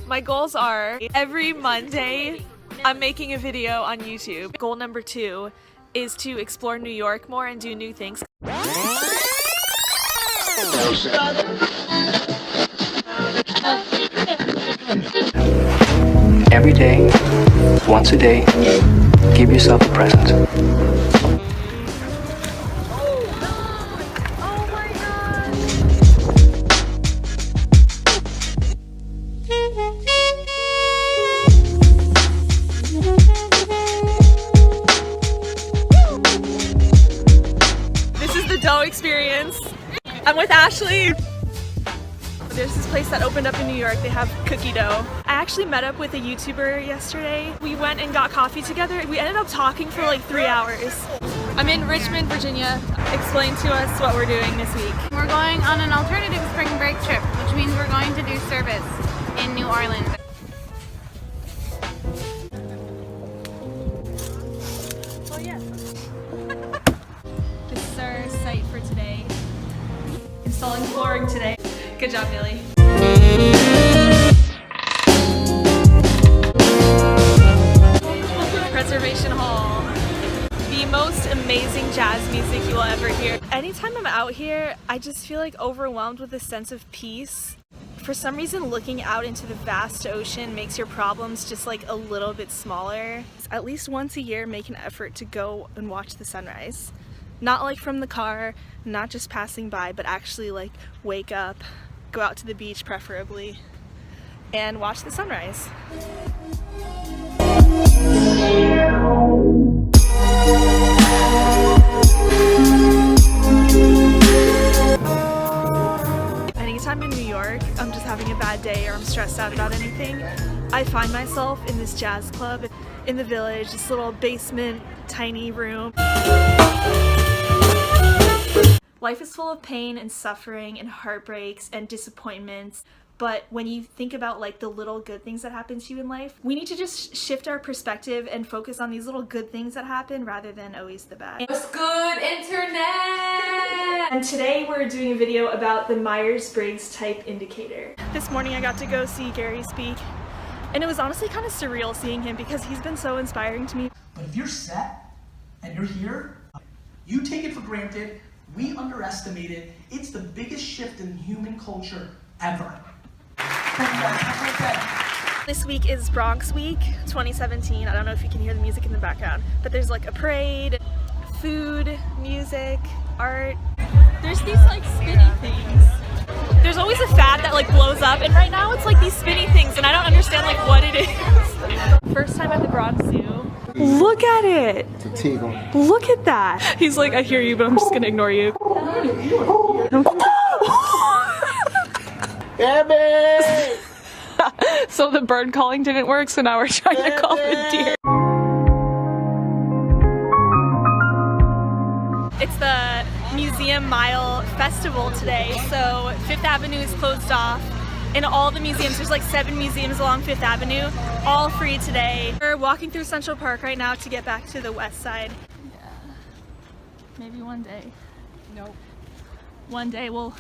My goals are every Monday I'm making a video on YouTube. Goal number 2 is to explore New York more and do new things. Every day, once a day, give yourself a present. This is the dough experience. I'm with Ashley. There's this place that opened up in New York. They have cookie dough. I actually met up with a YouTuber yesterday. We went and got coffee together. We ended up talking for like 3 hours. I'm in Richmond, Virginia. Explain to us what we're doing this week. We're going on an alternative spring break trip, which means we're going to do service in New Orleans. Oh yeah. This is our site for today. Installing flooring today. Good job, Millie. Preservation Hall. The most amazing jazz music you will ever hear. Anytime I'm out here, I just feel like overwhelmed with a sense of peace. For some reason, looking out into the vast ocean makes your problems just like a little bit smaller. At least once a year, make an effort to go and watch the sunrise. Not like from the car, not just passing by, but actually like wake up, go out to the beach preferably, and watch the sunrise. Anytime in New York, I'm just having a bad day or I'm stressed out about anything, I find myself in this jazz club in the Village, this little basement, tiny room. Life is full of pain and suffering and heartbreaks and disappointments, but when you think about like the little good things that happen to you in life, we need to just shift our perspective and focus on these little good things that happen rather than always the bad. What's good, internet? And today we're doing a video about the Myers-Briggs Type Indicator. This morning I got to go see Gary speak, and it was honestly kind of surreal seeing him because he's been so inspiring to me. But if you're set and you're here, you take it for granted. We underestimate it. It's the biggest shift in human culture ever. This week is Bronx Week 2017. I don't know if you can hear the music in the background, but there's like a parade, food, music, art. There's these like spinny things. There's always a fad that like blows up, and right now it's like these spinny things, and I don't understand like what it is. First time at the Bronx Zoo. Look at it! It's a teagle. Look at that! He's like, I hear you, but I'm just gonna ignore you. So the bird calling didn't work, so now we're trying to call the deer. It's the Museum Mile Festival today, so Fifth Avenue is closed off. In all the museums, there's like 7 museums along Fifth Avenue, all free today. We're walking through Central Park right now to get back to the west side. Yeah, maybe one day. Nope. One day we'll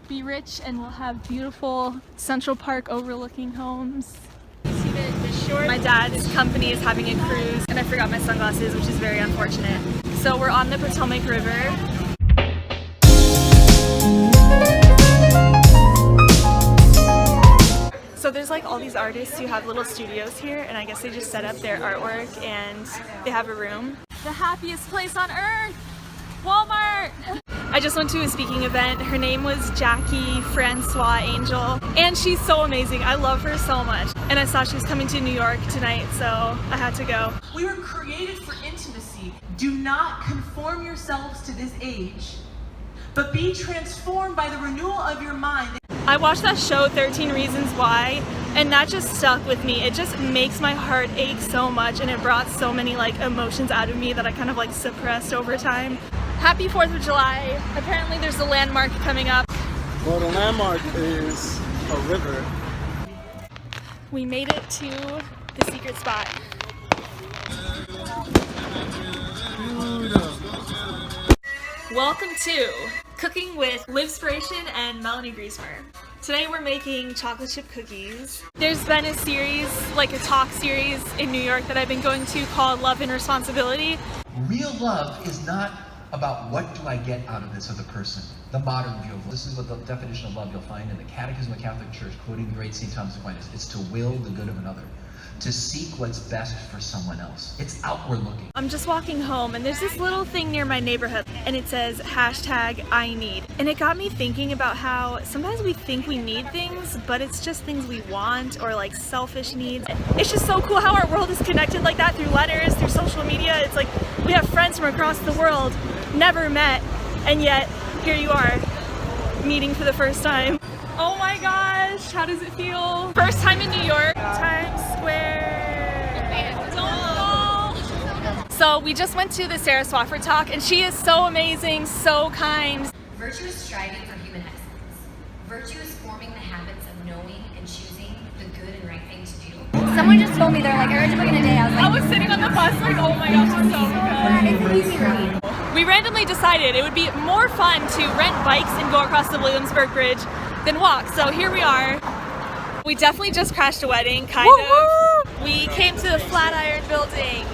be rich and we'll have beautiful Central Park overlooking homes. My dad's company is having a cruise and I forgot my sunglasses, which is very unfortunate. So we're on the Potomac River. So there's like all these artists who have little studios here, and I guess they just set up their artwork and they have a room. The happiest place on earth! Walmart! I just went to a speaking event. Her name was Jackie Francois Angel, and she's so amazing. I love her so much. And I saw she was coming to New York tonight, so I had to go. We were created for intimacy. Do not conform yourselves to this age, but be transformed by the renewal of your mind. I watched that show 13 Reasons Why, and that just stuck with me. It just makes my heart ache so much, and it brought so many like emotions out of me that I kind of like suppressed over time. Happy 4th of July. Apparently there's a landmark coming up. Well, the landmark is a river. We made it to the secret spot. Welcome to Cooking with Livspiration and Melanie Griesemer. Today we're making chocolate chip cookies. There's been a series, like a talk series in New York that I've been going to called Love and Responsibility. Real love is not about what do I get out of this other person. The modern view of love. This is what the definition of love you'll find in the Catechism of the Catholic Church, quoting the great St. Thomas Aquinas. It's to will the good of another, to seek what's best for someone else. It's outward looking. I'm just walking home and there's this little thing near my neighborhood and it says #INeed. And it got me thinking about how sometimes we think we need things, but it's just things we want or like selfish needs. It's just so cool how our world is connected like that through letters, through social media. It's like we have friends from across the world, never met, and yet here you are, meeting for the first time. Oh my gosh, how does it feel? First time in New York, Times Square. Don't fall. So we just went to the Sarah Swafford talk and she is so amazing, so kind. Virtue is striving for human excellence. Virtue is forming the habits of knowing and choosing the good and right thing to do. Someone just told me they're like, I heard your book in a day. I was like, sitting on the bus like, oh my gosh, it's so good. it's an easy read. We randomly decided it would be more fun to rent bikes and go across the Williamsburg Bridge than walk, so here we are. We definitely just crashed a wedding, kind of. We came to the Flatiron Building,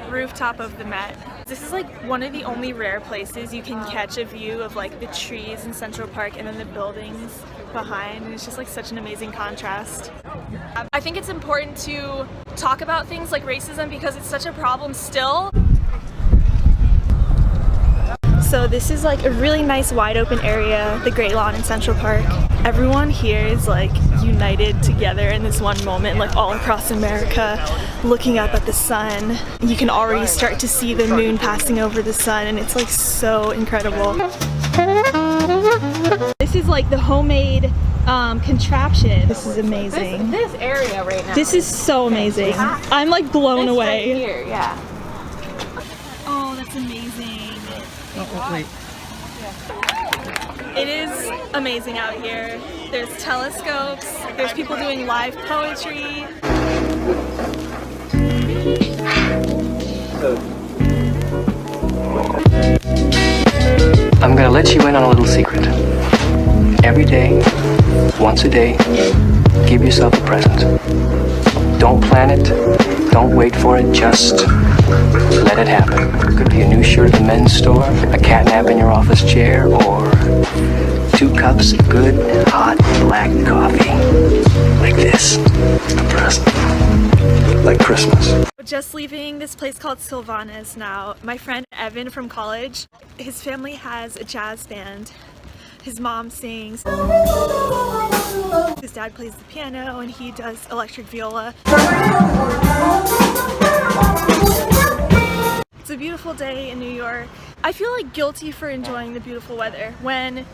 rooftop of the Met. This is like one of the only rare places you can catch a view of like the trees in Central Park and then the buildings behind, and it's just like such an amazing contrast. I think it's important to talk about things like racism because it's such a problem still. So this is like a really nice wide open area, the Great Lawn in Central Park. Everyone here is like united together in this one moment, like all across America, looking up at the sun. You can already start to see the moon passing over the sun and it's like so incredible. This is like the homemade contraption. This is amazing. This area right now. This is so amazing. I'm like blown away. Right here, yeah. Oh, that's amazing. Oh, wait. It is amazing out here. There's telescopes, there's people doing live poetry. I'm gonna let you in on a little secret. Every day, once a day, give yourself a present. Don't plan it, don't wait for it, just let it happen. Could be a new shirt at the men's store, a cat nap in your office chair, or 2 cups of good, hot, black coffee. Like this. A present. Like Christmas. Just leaving this place called Sylvanas now. My friend Evan from college, his family has a jazz band. His mom sings. His dad plays the piano and he does electric viola. It's a beautiful day in New York. I feel like guilty for enjoying the beautiful weather when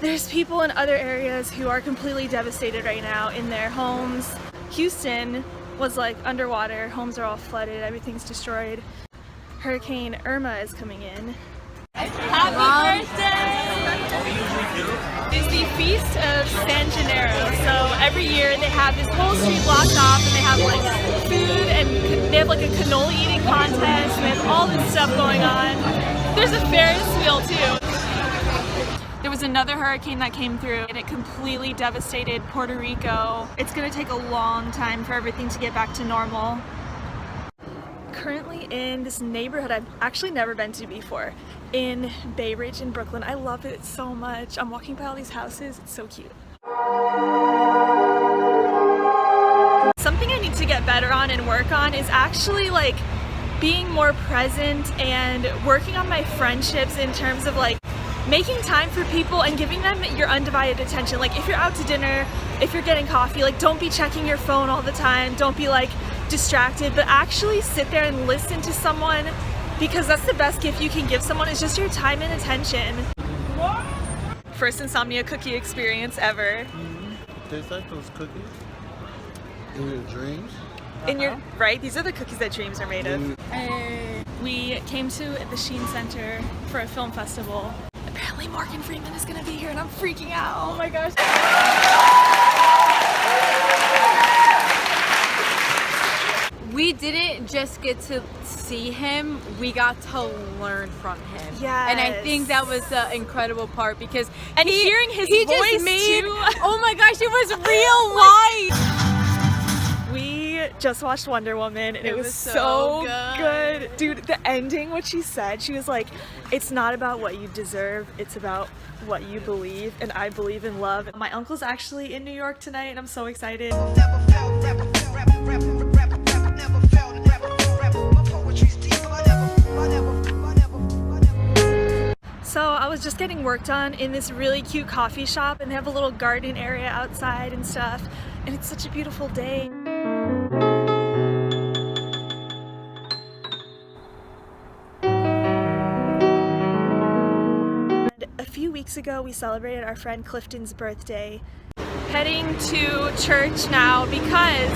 there's people in other areas who are completely devastated right now in their homes. Houston was like underwater, homes are all flooded, everything's destroyed. Hurricane Irma is coming in. Happy birthday! It's the Feast of San Gennaro. So every year they have this whole street blocked off and they have like food and they have like a cannoli eating contest and they have all this stuff going on. There's a Ferris wheel too. There was another hurricane that came through and it completely devastated Puerto Rico. It's gonna take a long time for everything to get back to normal. Currently in this neighborhood I've actually never been to before, in Bay Ridge in Brooklyn. I love it so much. I'm walking by all these houses, it's so cute. Something I need to get better on and work on is actually like being more present and working on my friendships in terms of like making time for people and giving them your undivided attention. Like if you're out to dinner, if you're getting coffee, like don't be checking your phone all the time, don't be like distracted, but actually sit there and listen to someone, because that's the best gift you can give someone is just your time and attention. First insomnia cookie experience ever. Tastes like those cookies in your dreams. In your, right? These are the cookies that dreams are made of. We came to the Sheen Center for a film festival. Apparently Morgan Freeman is gonna be here and I'm freaking out. Oh my gosh. we didn't just get to see him, we got to learn from him. Yes. And I think that was the incredible part because hearing his he voice just made, too. oh my gosh, it was real life. We just watched Wonder Woman and it was so good. Dude, the ending, what she said, she was like, it's not about what you deserve, it's about what you believe, and I believe in love. My uncle's actually in New York tonight and I'm so excited. So I was just getting work done in this really cute coffee shop and they have a little garden area outside and stuff, and it's such a beautiful day. A few weeks ago we celebrated our friend Clifton's birthday. Heading to church now because,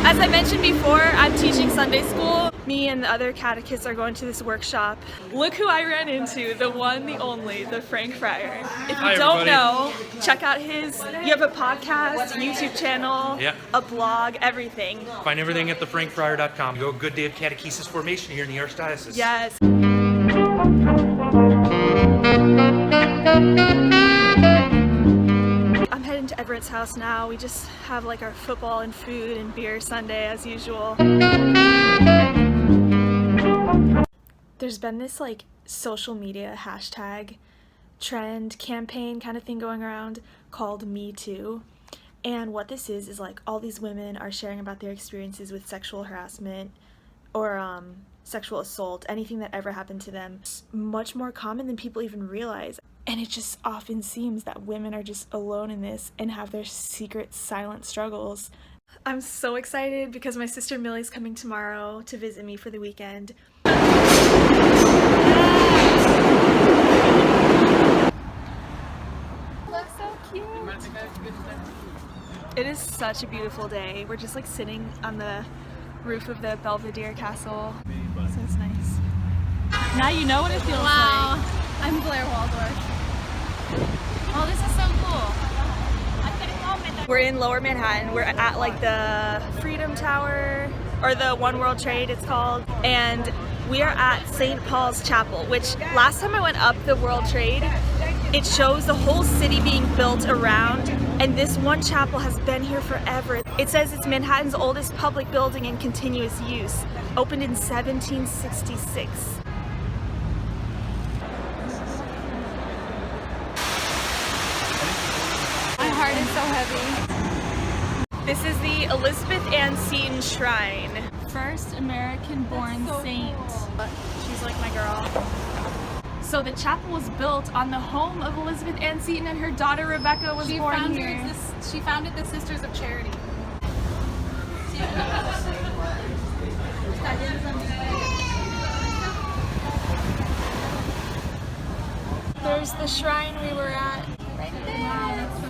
as I mentioned before, I'm teaching Sunday school. Me and the other catechists are going to this workshop. Look who I ran into, the one, the only, the Frank Fryer. If you don't know, check out his, you have a podcast, YouTube channel, a blog, everything. Find everything at thefrankfryer.com. Go Good Day of Catechesis Formation here in the Archdiocese. Yes. I'm heading to Everett's house now. We just have like our football and food and beer Sunday as usual. There's been this like social media hashtag trend campaign kind of thing going around called Me Too. And what this is like all these women are sharing about their experiences with sexual harassment or sexual assault, anything that ever happened to them. It's much more common than people even realize. And it just often seems that women are just alone in this and have their secret silent struggles. I'm so excited because my sister Millie's coming tomorrow to visit me for the weekend. Looks so cute. It is such a beautiful day. We're just like sitting on the roof of the Belvedere Castle. So it's nice. Now you know what it feels like. I'm Blair Waldorf. Oh, this is so cool. We're in Lower Manhattan. We're at like the Freedom Tower, or the One World Trade it's called, and we are at St. Paul's Chapel, which last time I went up the World Trade, it shows the whole city being built around, and this one chapel has been here forever. It says it's Manhattan's oldest public building in continuous use, opened in 1766. My heart is so heavy. This is the Elizabeth Ann Seton Shrine. First American-born saint. She's like my girl. So the chapel was built on the home of Elizabeth Ann Seton, and her daughter Rebecca was born here. She founded the Sisters of Charity. There's the shrine we were at.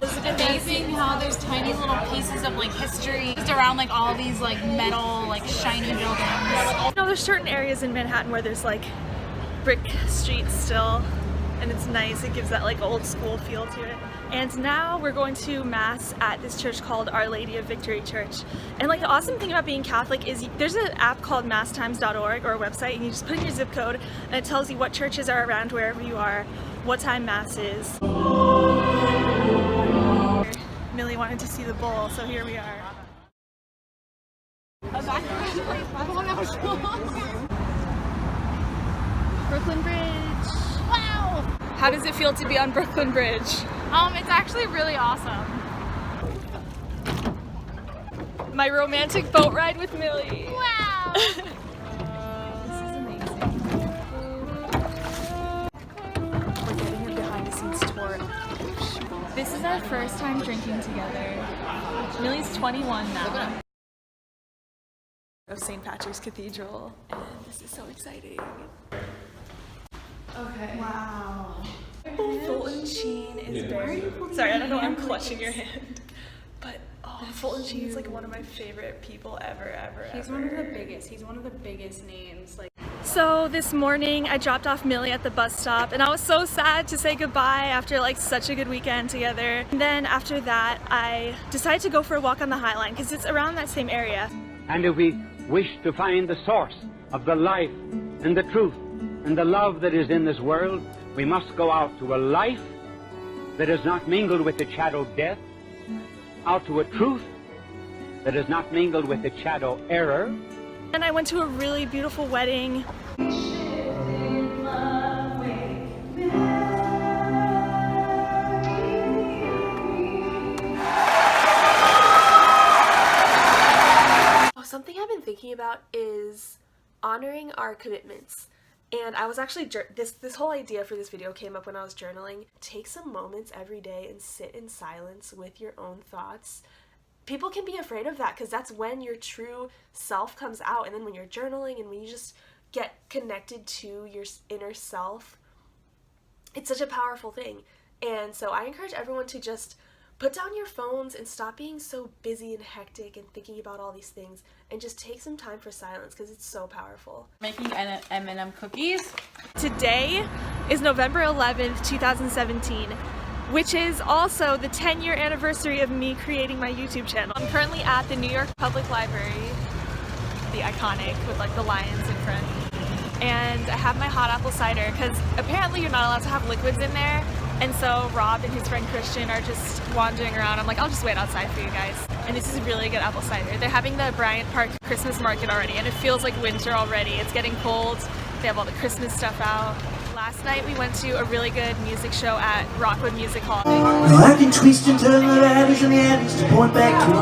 It's amazing how there's tiny little pieces of like history just around like all these like metal like shiny buildings. You know, there's certain areas in Manhattan where there's like brick streets still, and it's nice. It gives that like old school feel to it. And now we're going to mass at this church called Our Lady of Victory Church. And like the awesome thing about being Catholic is there's an app called masstimes.org, or a website, and you just put in your zip code and it tells you what churches are around wherever you are, what time mass is. Millie wanted to see the bowl, so here we are. Brooklyn Bridge. Wow! How does it feel to be on Brooklyn Bridge? It's actually really awesome. My romantic boat ride with Millie. Wow! This is amazing. We're getting a behind the scenes tour. This is our first time drinking together. Millie's 21 now. Of St. Patrick's Cathedral, and this is so exciting. Okay. Wow. Fulton Sheen is very. Sorry, I don't know why I'm clutching your hand. But Fulton Sheen is like one of my favorite people ever. He's one of the biggest. He's one of the biggest names. Like. So this morning I dropped off Millie at the bus stop, and I was so sad to say goodbye after like such a good weekend together. And then after that I decided to go for a walk on the High Line because it's around that same area. And if we wish to find the source of the life and the truth and the love that is in this world, we must go out to a life that is not mingled with the shadow of death, out to a truth that is not mingled with the shadow of error. And I went to a really beautiful wedding. Something I've been thinking about is honoring our commitments. And I was actually, this whole idea for this video came up when I was journaling. Take some moments every day and sit in silence with your own thoughts. People can be afraid of that because that's when your true self comes out. And then when you're journaling and when you just get connected to your inner self, it's such a powerful thing. And so I encourage everyone to just put down your phones and stop being so busy and hectic and thinking about all these things and just take some time for silence because it's so powerful. Making M&M cookies. Today is November 11th, 2017, which is also the 10-year anniversary of me creating my YouTube channel. I'm currently at the New York Public Library, the iconic with like the lions in front. And I have my hot apple cider because apparently you're not allowed to have liquids in there. And so Rob and his friend Christian are just wandering around. I'm like, I'll just wait outside for you guys. And this is really good apple cider. They're having the Bryant Park Christmas market already, and it feels like winter already. It's getting cold. They have all the Christmas stuff out. Last night we went to a really good music show at Rockwood Music Hall. I can twist and turn the rabbits and the addies to point back to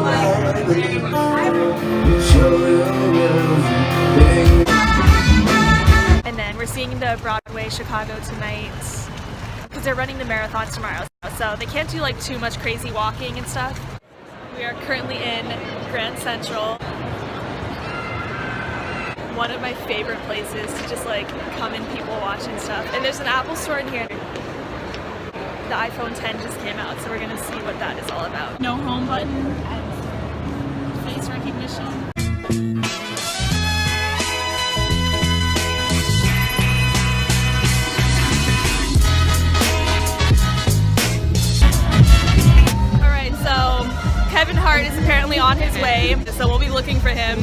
And then we're seeing the Broadway Chicago tonight, because they're running the marathon tomorrow, so they can't do like too much crazy walking and stuff. We are currently in Grand Central, one of my favorite places to just like come and people watch and stuff. And there's an Apple store in here. The iPhone 10 just came out, so we're gonna see what that is all about. No home button, face recognition. Kevin Hart is apparently on his way, so we'll be looking for him.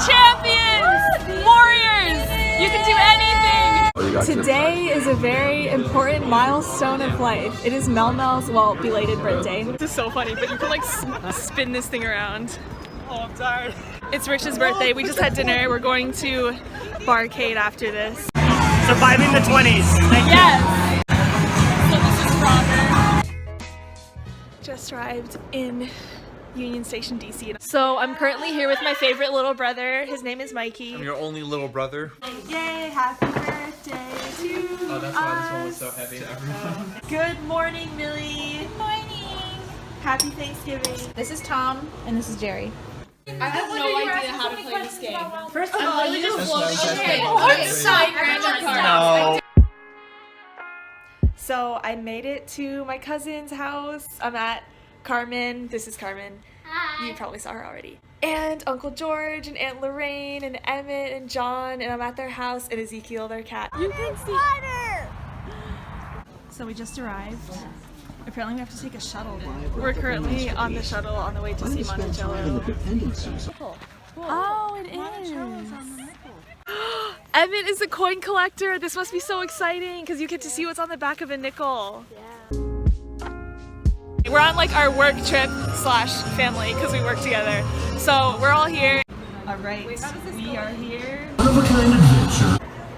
Champions! Warriors! You can do anything! Today is a very important milestone of life. It is Mel Mel's, well, belated birthday. This is so funny, but you can like spin this thing around. Oh, I'm tired. It's Rich's birthday. We just had dinner. We're going to Barcade after this. Surviving the 20s. Yes! So this is Robert. Just arrived in Union Station, DC. So I'm currently here with my favorite little brother. His name is Mikey. I'm your only little brother. Yay, happy birthday to Oh, that's why this one was so heavy to everyone. Good morning, Millie. Good morning. Happy Thanksgiving. This is Tom, and this is Jerry. I have no idea how to play this game. First of all, you just No. So I made it to my cousin's house. I'm at Carmen. This is Carmen. Hi. You probably saw her already. And Uncle George and Aunt Lorraine and Emmett and John, and I'm at their house, and Ezekiel, their cat. You can see. So we just arrived. Apparently we have to take a shuttle now. We're currently on the shuttle on the way to see Monticello. Oh, it is. Emmett is a coin collector. This must be so exciting because you get to see what's on the back of a nickel. Yeah. We're on like our work trip / family because we work together. So we're all here. All right, we are here.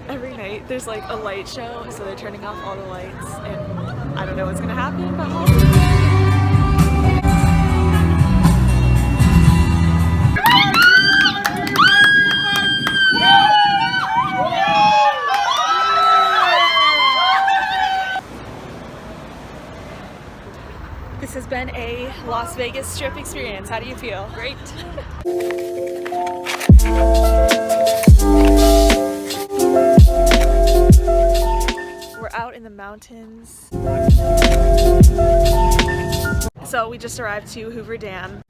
Every night there's like a light show, so they're turning off all the lights, and I don't know what's gonna happen, but we'll see. This has been a Las Vegas Strip experience. How do you feel? Great. We're out in the mountains. So we just arrived to Hoover Dam.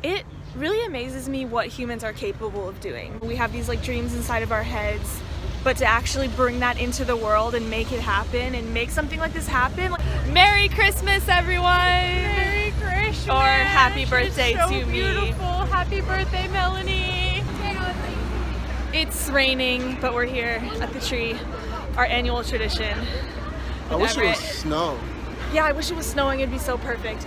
It really amazes me what humans are capable of doing. We have these like dreams inside of our heads but to actually bring that into the world and make it happen and make something like this happen. Merry Christmas, everyone! Merry Christmas! Or happy birthday it's so to beautiful. me. Happy birthday, Melanie! It's raining, but we're here at the tree, our annual tradition. I wish it was Everett. snow. Yeah, I wish it was snowing, it'd be so perfect.